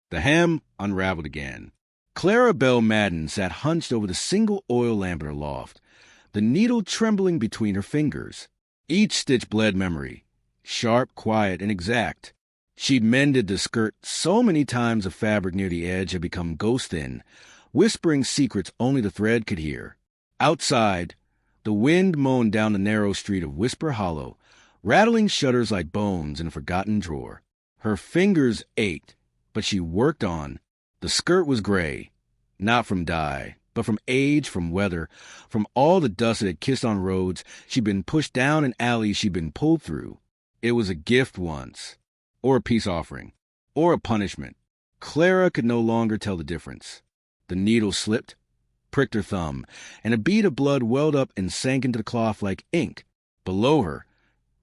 The hem unraveled again. Clara Belle Madden sat hunched over the single oil lamp in her loft, the needle trembling between her fingers. Each stitch bled memory, sharp, quiet, and exact. She'd mended the skirt so many times the fabric near the edge had become ghost-thin, whispering secrets only the thread could hear. Outside, the wind moaned down the narrow street of Whisper Hollow, rattling shutters like bones in a forgotten drawer. Her fingers ached, but she worked on. The skirt was gray, not from dye, but from age, from weather, from all the dust that had kissed on roads she'd been pushed down and alleys she'd been pulled through. It was a gift once, or a peace offering, or a punishment. Clara could no longer tell the difference. The needle slipped, pricked her thumb, and a bead of blood welled up and sank into the cloth like ink. Below her,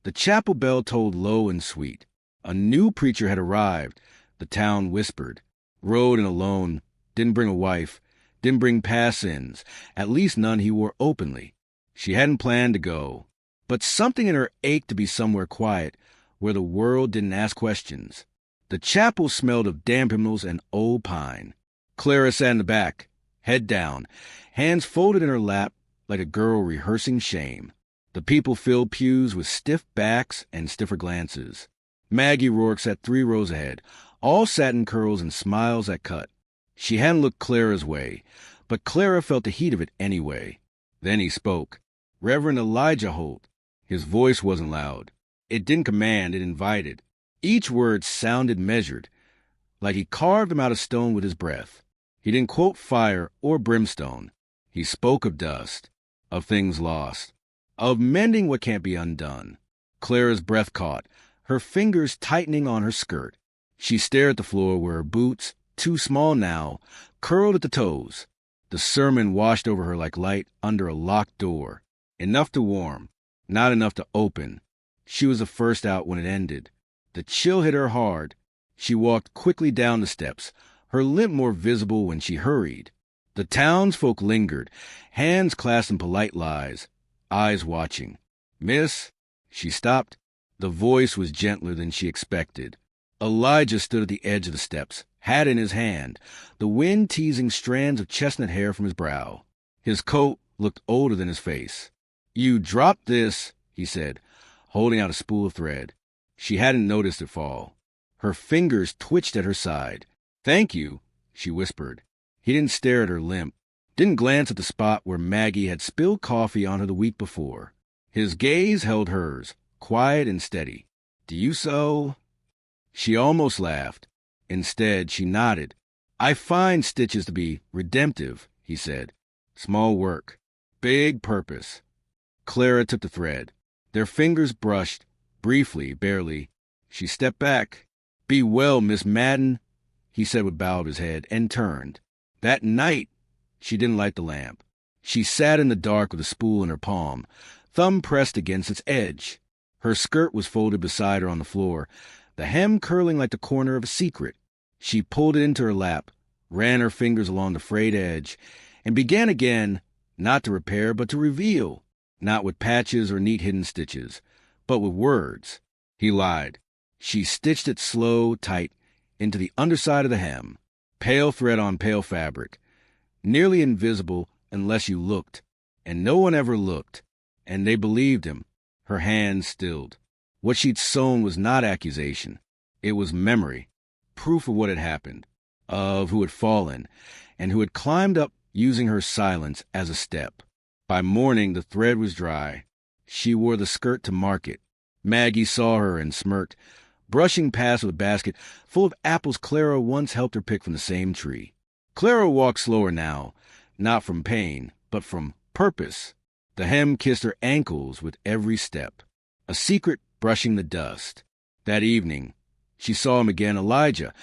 the chapel bell tolled low and sweet. A new preacher had arrived, the town whispered. Rode and alone, didn't bring a wife, didn't bring past sins, at least none he wore openly. She hadn't planned to go, but something in her ached to be somewhere quiet, where the world didn't ask questions. The chapel smelled of damp hymnals and old pine. Clara sat in the back, head down, hands folded in her lap like a girl rehearsing shame. The people filled pews with stiff backs and stiffer glances. Maggie Rourke sat 3 rows ahead, all satin curls and smiles that cut. She hadn't looked Clara's way, but Clara felt the heat of it anyway. Then he spoke. Reverend Elijah Holt. His voice wasn't loud. It didn't command, it invited. Each word sounded measured, like he carved them out of stone with his breath. He didn't quote fire or brimstone. He spoke of dust, of things lost, of mending what can't be undone. Clara's breath caught, her fingers tightening on her skirt. She stared at the floor where her boots, too small now, curled at the toes. The sermon washed over her like light under a locked door. Enough to warm, not enough to open. She was the first out when it ended. The chill hit her hard. She walked quickly down the steps, her limp more visible when she hurried. The townsfolk lingered, hands clasped in polite lies, eyes watching. "Miss?" She stopped. The voice was gentler than she expected. Elijah stood at the edge of the steps, hat in his hand, the wind teasing strands of chestnut hair from his brow. His coat looked older than his face. "You dropped this," he said, holding out a spool of thread. She hadn't noticed it fall. Her fingers twitched at her side. "Thank you," she whispered. He didn't stare at her limp, didn't glance at the spot where Maggie had spilled coffee on her the week before. His gaze held hers, quiet and steady. "Do you sew?" She almost laughed. Instead, she nodded. "I find stitches to be redemptive," he said. "Small work, big purpose." Clara took the thread. Their fingers brushed, briefly, barely. She stepped back. "Be well, Miss Madden," he said with a bow of his head, and turned. That night, she didn't light the lamp. She sat in the dark with a spool in her palm, thumb pressed against its edge. Her skirt was folded beside her on the floor, the hem curling like the corner of a secret. She pulled it into her lap, ran her fingers along the frayed edge, and began again, not to repair but to reveal, not with patches or neat hidden stitches, but with words. He lied. She stitched it slow, tight, into the underside of the hem, pale thread on pale fabric, nearly invisible unless you looked, and no one ever looked, and they believed him. Her hands stilled. What she'd sewn was not accusation. It was memory, proof of what had happened, of who had fallen, and who had climbed up using her silence as a step. By morning, the thread was dry. She wore the skirt to market. Maggie saw her and smirked, brushing past with a basket full of apples Clara once helped her pick from the same tree. Clara walked slower now, not from pain, but from purpose. The hem kissed her ankles with every step, a secret brushing the dust. That evening, she saw him again, Elijah,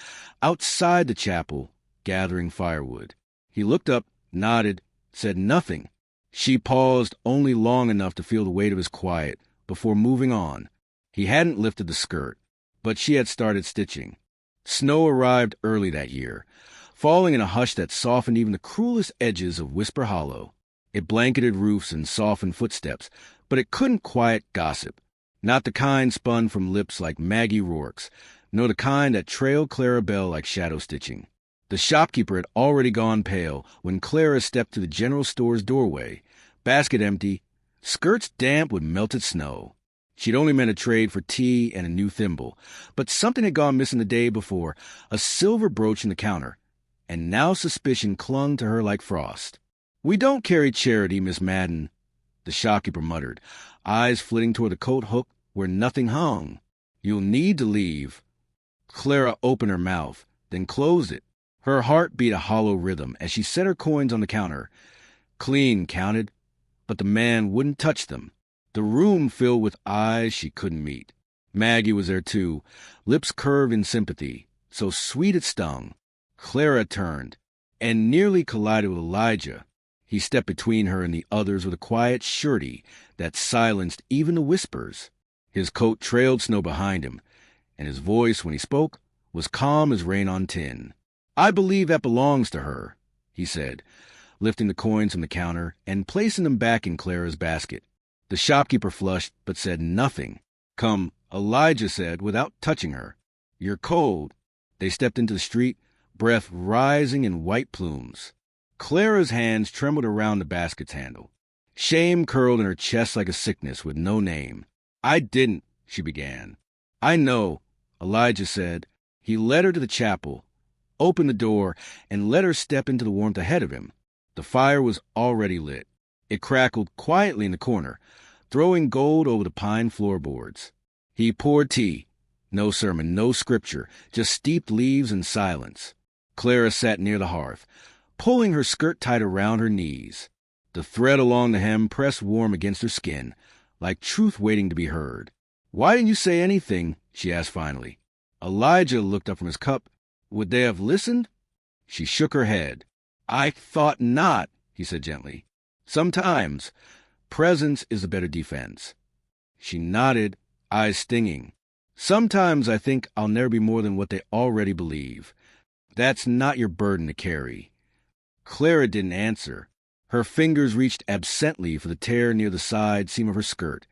outside the chapel, gathering firewood. He looked up, nodded, said nothing. She paused only long enough to feel the weight of his quiet before moving on. He hadn't lifted the skirt, but she had started stitching. Snow arrived early that year, falling in a hush that softened even the cruelest edges of Whisper Hollow. It blanketed roofs and softened footsteps, but it couldn't quiet gossip. Not the kind spun from lips like Maggie Rourke's, No, the kind that trailed Clara Bell like shadow stitching. The shopkeeper had already gone pale when Clara stepped to the general store's doorway, basket empty, skirts damp with melted snow. She'd only meant a trade for tea and a new thimble, but something had gone missing the day before, a silver brooch in the counter, and now suspicion clung to her like frost. "We don't carry charity, Miss Madden," the shopkeeper muttered, eyes flitting toward the coat hook where nothing hung. "You'll need to leave." Clara opened her mouth, then closed it. Her heart beat a hollow rhythm as she set her coins on the counter. Clean counted, but the man wouldn't touch them. The room filled with eyes she couldn't meet. Maggie was there too, lips curved in sympathy, so sweet it stung. Clara turned, and nearly collided with Elijah. He stepped between her and the others with a quiet surety that silenced even the whispers. His coat trailed snow behind him, and his voice, when he spoke, was calm as rain on tin. "I believe that belongs to her," he said, lifting the coins from the counter and placing them back in Clara's basket. The shopkeeper flushed, but said nothing. "Come," Elijah said, without touching her. "You're cold." They stepped into the street, breath rising in white plumes. Clara's hands trembled around the basket's handle. Shame curled in her chest like a sickness with no name. "I didn't," she began. "I know," Elijah said. He led her to the chapel, opened the door, and let her step into the warmth ahead of him. The fire was already lit. It crackled quietly in the corner, throwing gold over the pine floorboards. He poured tea. No sermon, no scripture, just steeped leaves and silence. Clara sat near the hearth, pulling her skirt tight around her knees. The thread along the hem pressed warm against her skin, like truth waiting to be heard. "Why didn't you say anything?" she asked finally. Elijah looked up from his cup. "Would they have listened?" She shook her head. "I thought not," he said gently. "Sometimes presence is a better defense." She nodded, eyes stinging. "Sometimes I think I'll never be more than what they already believe. That's not your burden to carry." Clara didn't answer. Her fingers reached absently for the tear near the side seam of her skirt,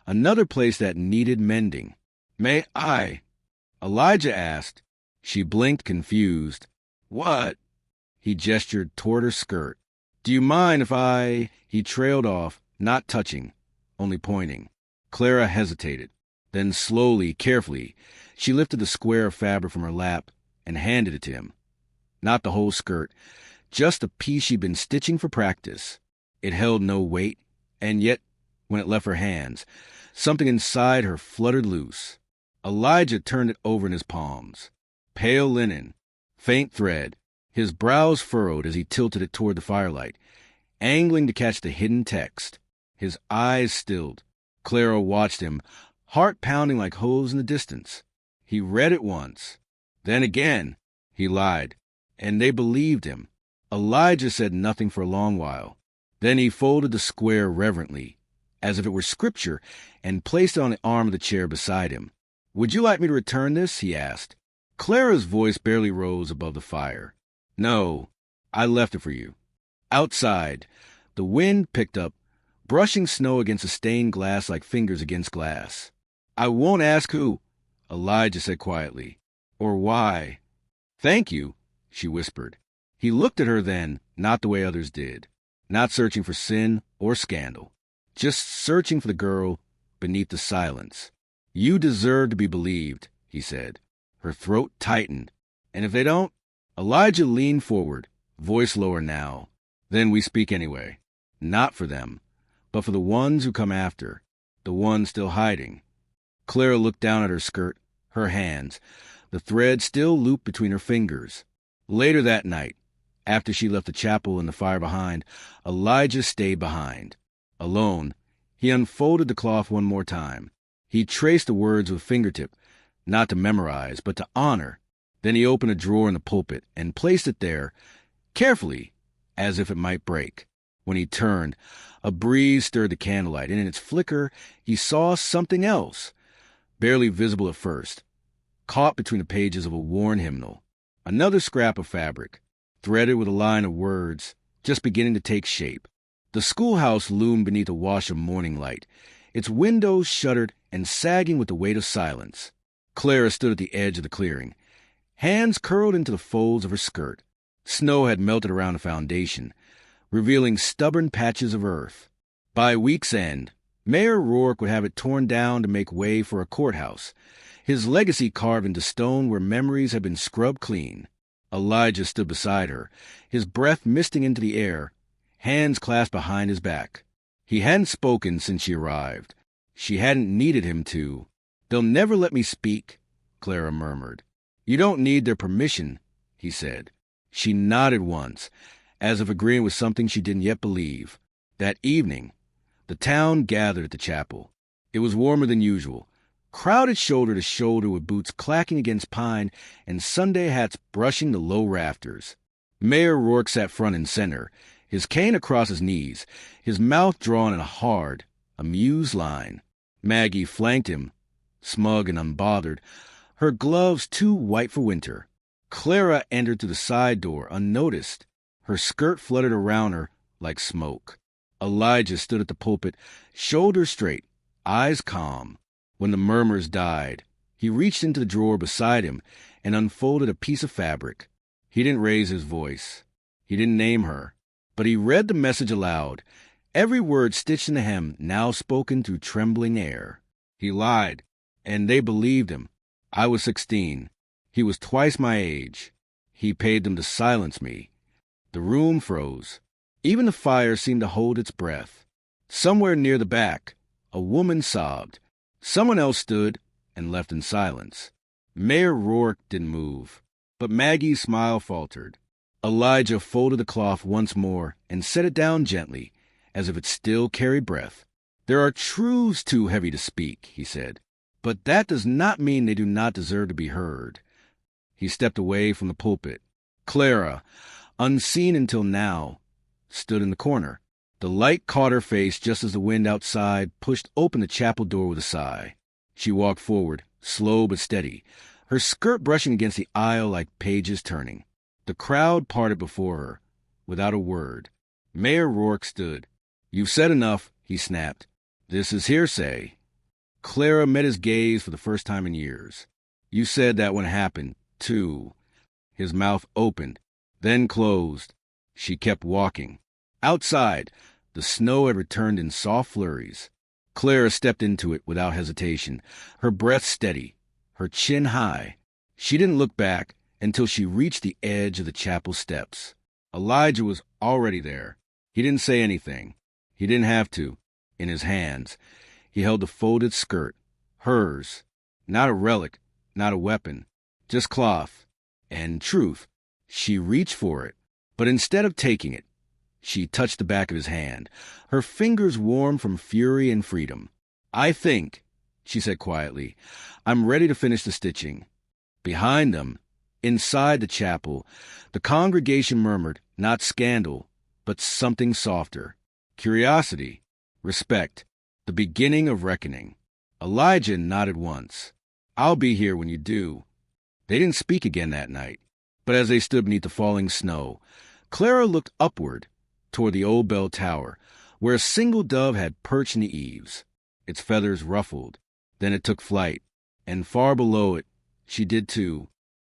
another place that needed mending. "May I?" Elijah asked. She blinked, confused. "What?" He gestured toward her skirt. "Do you mind if I—" He trailed off, not touching, only pointing. Clara hesitated. Then slowly, carefully, she lifted the square of fabric from her lap and handed it to him. Not the whole skirt, just a piece she'd been stitching for practice. It held no weight, and yet, when it left her hands, something inside her fluttered loose. Elijah turned it over in his palms. Pale linen, faint thread, his brows furrowed as he tilted it toward the firelight, angling to catch the hidden text. His eyes stilled. Clara watched him, heart pounding like hooves in the distance. He read it once. Then again. He lied, and they believed him. Elijah said nothing for a long while. Then he folded the square reverently, as if it were scripture, and placed it on the arm of the chair beside him. "Would you like me to return this?" he asked. Clara's voice barely rose above the fire. "No, I left it for you." Outside, the wind picked up, brushing snow against the stained glass like fingers against glass. "I won't ask who," Elijah said quietly, "or why." "Thank you," she whispered. He looked at her then, not the way others did, not searching for sin or scandal, just searching for the girl beneath the silence. "You deserve to be believed," he said. Her throat tightened. "And if they don't?" Elijah leaned forward, voice lower now. "Then we speak anyway. Not for them, but for the ones who come after, the ones still hiding." Clara looked down at her skirt, her hands, the thread still looped between her fingers. Later that night, after she left the chapel and the fire behind, Elijah stayed behind. Alone, he unfolded the cloth one more time. He traced the words with fingertip, not to memorize, but to honor. Then he opened a drawer in the pulpit and placed it there, carefully, as if it might break. When he turned, a breeze stirred the candlelight, and in its flicker, he saw something else, barely visible at first, caught between the pages of a worn hymnal. Another scrap of fabric, threaded with a line of words, just beginning to take shape. The schoolhouse loomed beneath a wash of morning light, its windows shuttered and sagging with the weight of silence. Clara stood at the edge of the clearing, hands curled into the folds of her skirt. Snow had melted around the foundation, revealing stubborn patches of earth. By week's end, Mayor Rourke would have it torn down to make way for a courthouse, his legacy carved into stone where memories had been scrubbed clean. Elijah stood beside her, his breath misting into the air, hands clasped behind his back. He hadn't spoken since she arrived. She hadn't needed him to. "They'll never let me speak," Clara murmured. "You don't need their permission," he said. She nodded once, as if agreeing with something she didn't yet believe. That evening, the town gathered at the chapel. It was warmer than usual, crowded shoulder to shoulder with boots clacking against pine and Sunday hats brushing the low rafters. Mayor Rourke sat front and center, his cane across his knees, his mouth drawn in a hard, amused line. Maggie flanked him, smug and unbothered, her gloves too white for winter. Clara entered through the side door, unnoticed. Her skirt fluttered around her like smoke. Elijah stood at the pulpit, shoulders straight, eyes calm. When the murmurs died, he reached into the drawer beside him and unfolded a piece of fabric. He didn't raise his voice. He didn't name her. But he read the message aloud, every word stitched in the hem, now spoken through trembling air. He lied, and they believed him. I was 16. He was twice my age. He paid them to silence me. The room froze. Even the fire seemed to hold its breath. Somewhere near the back, a woman sobbed. Someone else stood and left in silence. Mayor Rourke didn't move, but Maggie's smile faltered. Elijah folded the cloth once more and set it down gently, as if it still carried breath. "There are truths too heavy to speak," he said, "but that does not mean they do not deserve to be heard." He stepped away from the pulpit. Clara, unseen until now, stood in the corner. The light caught her face just as the wind outside pushed open the chapel door with a sigh. She walked forward, slow but steady, her skirt brushing against the aisle like pages turning. The crowd parted before her, without a word. Mayor Rourke stood. "You've said enough," he snapped. "This is hearsay." Clara met his gaze for the first time in years. "You said that when it happened, too." His mouth opened, then closed. She kept walking. Outside, the snow had returned in soft flurries. Clara stepped into it without hesitation, her breath steady, her chin high. She didn't look back until she reached the edge of the chapel steps. Elijah was already there. He didn't say anything. He didn't have to. In his hands, he held the folded skirt, hers, not a relic, not a weapon, just cloth. And truth, she reached for it, but instead of taking it, she touched the back of his hand, her fingers warm from fury and freedom. "I think," she said quietly, "I'm ready to finish the stitching." Behind them, inside the chapel, the congregation murmured, not scandal, but something softer. Curiosity, respect, the beginning of reckoning. Elijah nodded once. "I'll be here when you do." They didn't speak again that night, but as they stood beneath the falling snow, Clara looked upward toward the old bell tower, where a single dove had perched in the eaves. Its feathers ruffled. Then it took flight, and far below it, she did too,